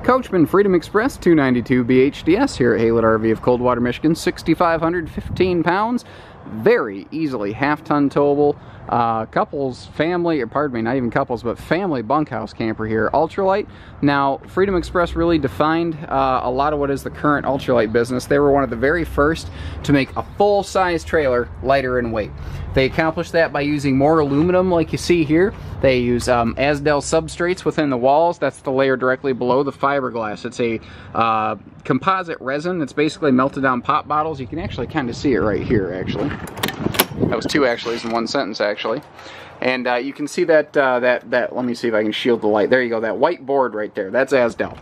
Coachman Freedom Express 292 BHDS here at Haylett RV of Coldwater, Michigan. 6,515 pounds. Very easily half-ton towable. Couples, family, or pardon me, not even couples, but family bunkhouse camper here. Ultralight. Now, Freedom Express really defined a lot of what is the current ultralight business. They were one of the very first to make a full-size trailer lighter in weight. They accomplished that by using more aluminum like you see here. They use Azdel substrates within the walls. That's the layer directly below the fiberglass. It's a composite resin that's basically melted down pop bottles. You can actually kind of see it right here, actually. That was two actuallys in one sentence, actually. And you can see that, let me see if I can shield the light. There you go, that white board right there, that's Azdel.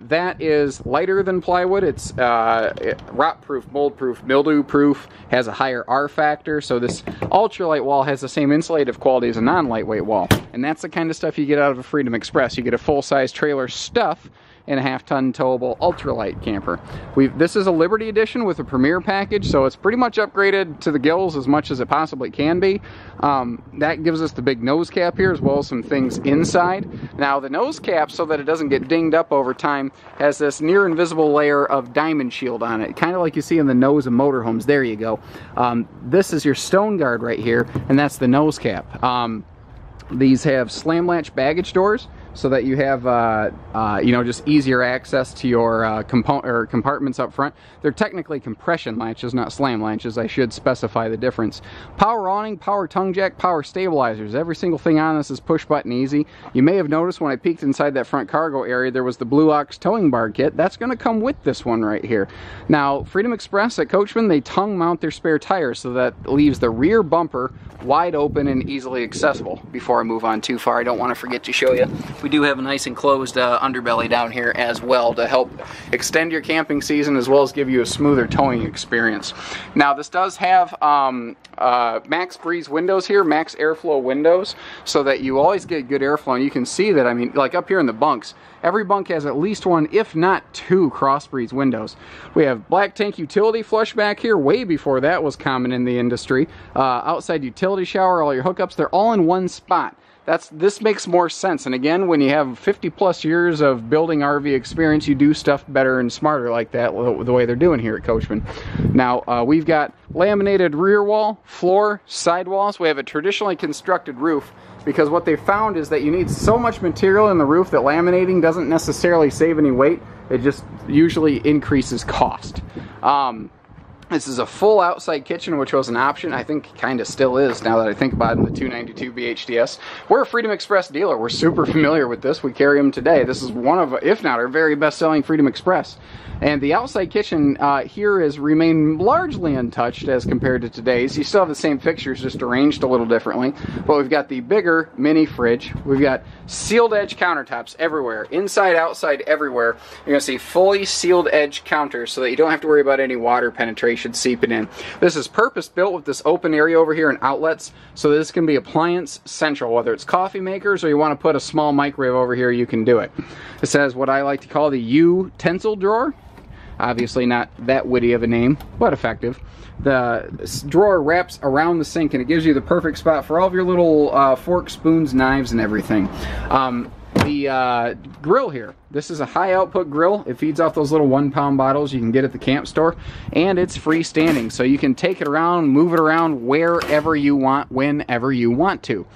That is lighter than plywood. It's rot-proof, mold-proof, mildew-proof, has a higher R factor, so this ultralight wall has the same insulative quality as a non-lightweight wall. And that's the kind of stuff you get out of a Freedom Express. You get a full-size trailer stuff in a half-ton towable ultralight camper. This is a Liberty Edition with a Premier package, so it's pretty much upgraded to the gills as much as it possibly can be. That gives us the big nose cap here, as well as some things inside. Now, the nose cap, so that it doesn't get dinged up over time, has this near invisible layer of diamond shield on it, kind of like you see in the nose of motorhomes. There you go. This is your stone guard right here, and that's the nose cap. These have slam latch baggage doors, so that you have, you know, just easier access to your compartments up front. They're technically compression latches, not slam latches. I should specify the difference. Power awning, power tongue jack, power stabilizers. Every single thing on this is push button easy. You may have noticed when I peeked inside that front cargo area, there was the Blue Ox towing bar kit. That's going to come with this one right here. Now, Freedom Express at Coachman, they tongue mount their spare tires, so that leaves the rear bumper wide open and easily accessible. Before I move on too far, I don't want to forget to show you, we do have a nice enclosed underbelly down here as well to help extend your camping season, as well as give you a smoother towing experience. Now, this does have max breeze windows here, max airflow windows, so that you always get good airflow. And you can see that, I mean, like up here in the bunks, every bunk has at least one, if not two, cross breeze windows. We have black tank utility flush back here, way before that was common in the industry. Outside utility shower, all your hookups, they're all in one spot. This makes more sense. And again, when you have 50 plus years of building RV experience, you do stuff better and smarter like that, the way they're doing here at Coachman. Now, we've got laminated rear wall, floor, sidewalls. We have a traditionally constructed roof, because what they found is that you need so much material in the roof that laminating doesn't necessarily save any weight. It just usually increases cost. This is a full outside kitchen, which was an option. I think kind of still is, now that I think about it, in the 292 BHDS. We're a Freedom Express dealer. We're super familiar with this. We carry them today. This is one of, if not our very best-selling Freedom Express. And the outside kitchen here has remained largely untouched as compared to today's. You still have the same fixtures, just arranged a little differently. But we've got the bigger mini fridge. We've got sealed edge countertops everywhere, inside, outside, everywhere. You're going to see fully sealed edge counters, so that you don't have to worry about any water penetration seeping in. This is purpose built with this open area over here and outlets, so this can be appliance central. Whether it's coffee makers or you want to put a small microwave over here, you can do it. This has what I like to call the utensil drawer. Obviously not that witty of a name, but effective. The drawer wraps around the sink, and it gives you the perfect spot for all of your little forks, spoons, knives, and everything. The grill here, this is a high output grill. It feeds off those little 1-pound bottles you can get at the camp store, and it's freestanding, so you can take it around, move it around wherever you want, whenever you want to.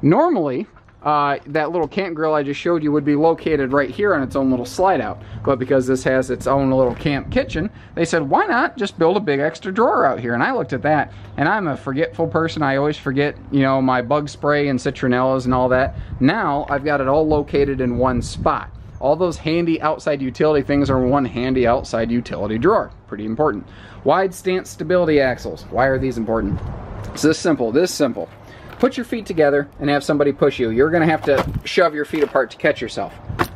Normally, that little camp grill I just showed you would be located right here on its own little slide out, but because this has its own little camp kitchen, they said, why not just build a big extra drawer out here? And I looked at that, and I'm a forgetful person. I always forget, you know, my bug spray and citronellas and all that. Now I've got it all located in one spot. All those handy outside utility things are in one handy outside utility drawer. Pretty important. Wide stance stability axles. Why are these important? It's this simple. Put your feet together and have somebody push you. You're going to have to shove your feet apart to catch yourself.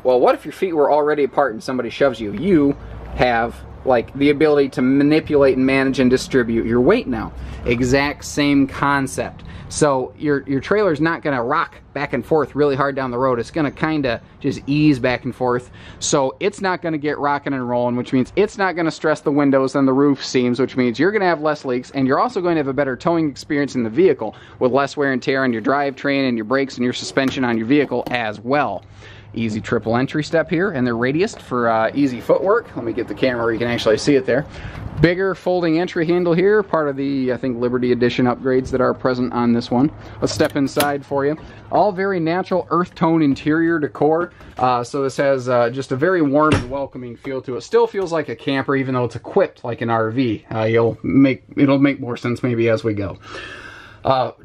Well, what if your feet were already apart and somebody shoves you? You have, like, the ability to manipulate and manage and distribute your weight now. Exact same concept. So your trailer's not going to rock back and forth really hard down the road. It's going to kind of just ease back and forth. So it's not going to get rocking and rolling, which means it's not going to stress the windows and the roof seams, which means you're going to have less leaks, and you're also going to have a better towing experience in the vehicle with less wear and tear on your drivetrain and your brakes and your suspension on your vehicle as well. Easy triple entry step here, and they're radiused for easy footwork. Let me get the camera where you can actually see it there. Bigger folding entry handle here, part of the, I think, Liberty Edition upgrades that are present on this one. Let's step inside for you. All very natural earth tone interior decor, so this has just a very warm and welcoming feel to it. Still feels like a camper, even though it's equipped like an RV. It'll make more sense maybe as we go.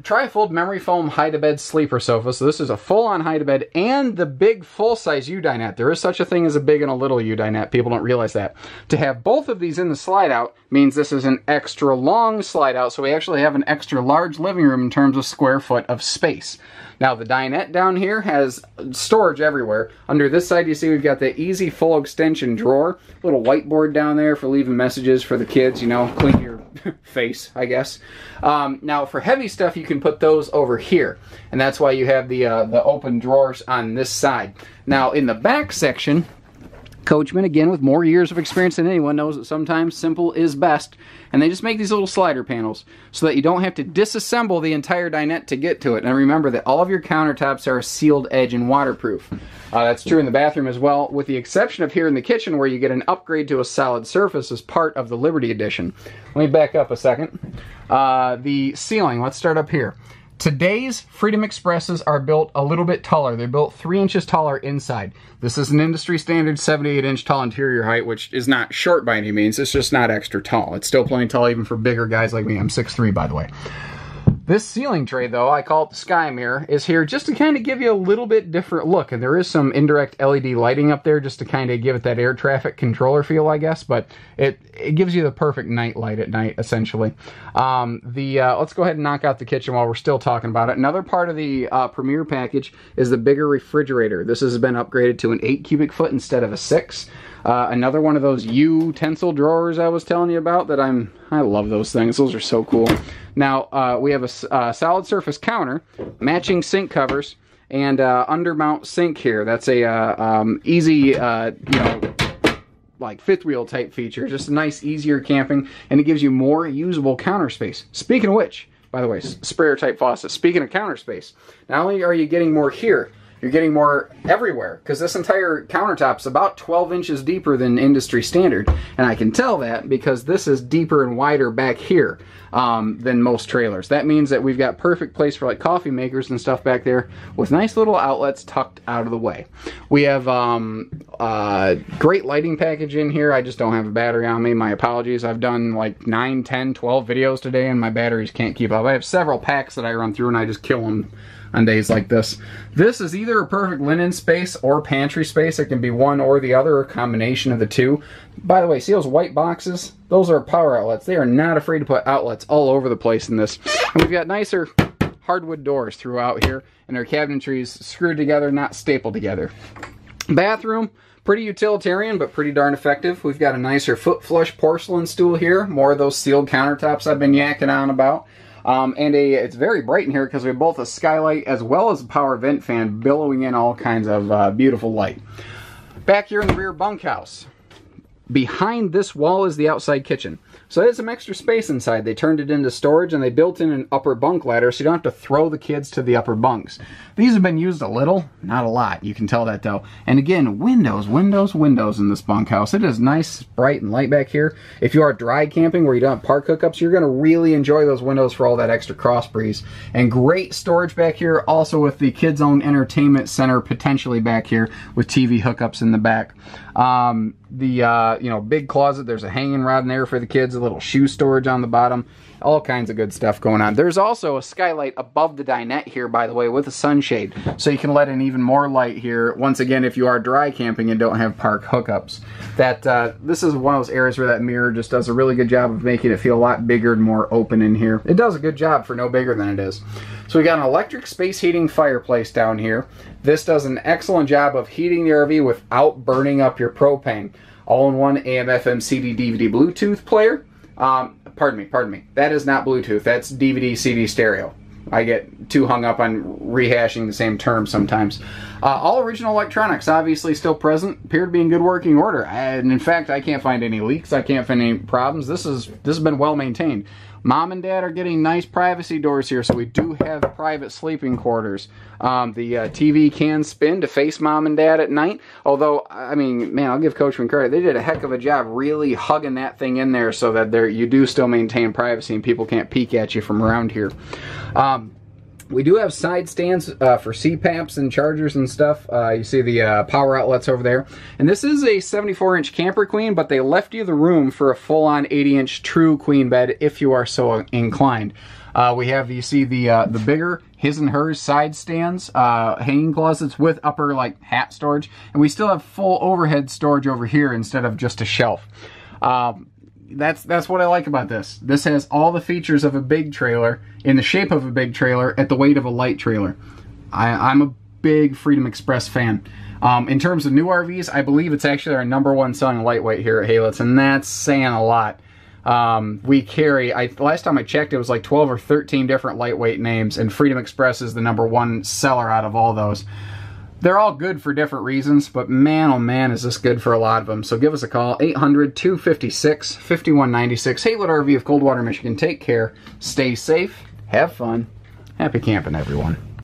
Tri-fold memory foam hide-to-bed sleeper sofa. So this is a full-on hide-to-bed and the big full-size U-dinette. There is such a thing as a big and a little U-dinette. People don't realize that. To have both of these in the slide-out means this is an extra long slide-out, so we actually have an extra large living room in terms of square foot of space. Now the dinette down here has storage everywhere. Under this side you see we've got the easy full extension drawer. Little whiteboard down there for leaving messages for the kids, you know, clean your face, I guess. Now for heavy stuff you can put those over here, and that's why you have the open drawers on this side. Now in the back section, Coachmen, again with more years of experience than anyone, knows that sometimes simple is best, and they just make these little slider panels so that you don't have to disassemble the entire dinette to get to it. And remember that all of your countertops are sealed edge and waterproof. That's true in the bathroom as well, with the exception of here in the kitchen where you get an upgrade to a solid surface as part of the Liberty Edition. Let me back up a second. The ceiling, let's start up here. Today's Freedom Expresses are built a little bit taller. They're built 3 inches taller inside. This is an industry standard 78-inch tall interior height, which is not short by any means. It's just not extra tall. It's still plenty tall even for bigger guys like me. I'm 6'3", by the way. This ceiling tray, though, I call it the Sky Mirror, is here just to kind of give you a little bit different look. And there is some indirect LED lighting up there just to kind of give it that air traffic controller feel, I guess. But it gives you the perfect night light at night, essentially. Let's go ahead and knock out the kitchen while we're still talking about it. Another part of the Premier package is the bigger refrigerator. This has been upgraded to an 8 cubic foot instead of a 6. Another one of those utensil drawers I was telling you about that I love those things. Those are so cool. Now, we have a solid surface counter, matching sink covers, and undermount sink here. That's a easy, you know, like fifth wheel type feature. Just a nice, easier camping, and it gives you more usable counter space. Speaking of which, by the way, sprayer type faucet. Speaking of counter space, not only are you getting more here, you're getting more everywhere, because this entire countertop's about 12 inches deeper than industry standard. And I can tell that because this is deeper and wider back here than most trailers. That means that we've got perfect place for like coffee makers and stuff back there with nice little outlets tucked out of the way. We have great lighting package in here. I just don't have a battery on me. My apologies. I've done like 9, 10, 12 videos today and my batteries can't keep up. I have several packs that I run through and I just kill them on days like this. This is either a perfect linen space or pantry space. It can be one or the other, or a combination of the two. By the way, see those white boxes? Those are power outlets. They are not afraid to put outlets all over the place in this. And we've got nicer hardwood doors throughout here, and our cabinetry is screwed together, not stapled together. Bathroom, pretty utilitarian, but pretty darn effective. We've got a nicer foot flush porcelain stool here. More of those sealed countertops I've been yakking on about. It's very bright in here because we have both a skylight as well as a power vent fan billowing in all kinds of beautiful light. Back here in the rear bunkhouse, behind this wall is the outside kitchen. So there's some extra space inside. They turned it into storage and they built in an upper bunk ladder so you don't have to throw the kids to the upper bunks. These have been used a little, not a lot. You can tell that though. And again, windows in this bunkhouse. It is nice, bright, and light back here. If you are dry camping where you don't have park hookups, you're going to really enjoy those windows for all that extra cross breeze. And great storage back here, also with the kids' own entertainment center potentially back here with TV hookups in the back. Big closet, there's a hanging rod in there for the kids, a little shoe storage on the bottom, all kinds of good stuff going on. There's also a skylight above the dinette here, by the way, with a sunshade, so you can let in even more light here, once again, if you are dry camping and don't have park hookups. This is one of those areas where that mirror just does a really good job of making it feel a lot bigger and more open in here. It does a good job for no bigger than it is. So we got an electric space heating fireplace down here. This does an excellent job of heating the RV without burning up your propane. All-in-one AM, FM, CD, DVD, Bluetooth player. Pardon me. That is not Bluetooth. That's DVD, CD stereo. I get too hung up on rehashing the same term sometimes. All original electronics, obviously still present, appear to be in good working order. And in fact, I can't find any leaks. I can't find any problems. This has been well maintained. Mom and Dad are getting nice privacy doors here, so we do have private sleeping quarters. The TV can spin to face Mom and Dad at night. Although, I mean, man, I'll give Coachman credit. They did a heck of a job really hugging that thing in there so that you do still maintain privacy and people can't peek at you from around here. We do have side stands for CPAPs and chargers and stuff. You see the power outlets over there. And this is a 74-inch camper queen, but they left you the room for a full-on 80-inch true queen bed if you are so inclined. We have, you see the bigger his and hers side stands, hanging closets with upper like hat storage. And we still have full overhead storage over here instead of just a shelf. That's what I like about this. This has all the features of a big trailer in the shape of a big trailer at the weight of a light trailer. I'm a big Freedom Express fan. In terms of new RVs, I believe it's actually our #1 selling lightweight here at Haylett, and that's saying a lot. We carry, last time I checked, it was like 12 or 13 different lightweight names, and Freedom Express is the #1 seller out of all those. They're all good for different reasons, but man, oh man, is this good for a lot of them. So give us a call, 800-256-5196. Haylett RV of Coldwater, Michigan. Take care, stay safe, have fun, happy camping, everyone.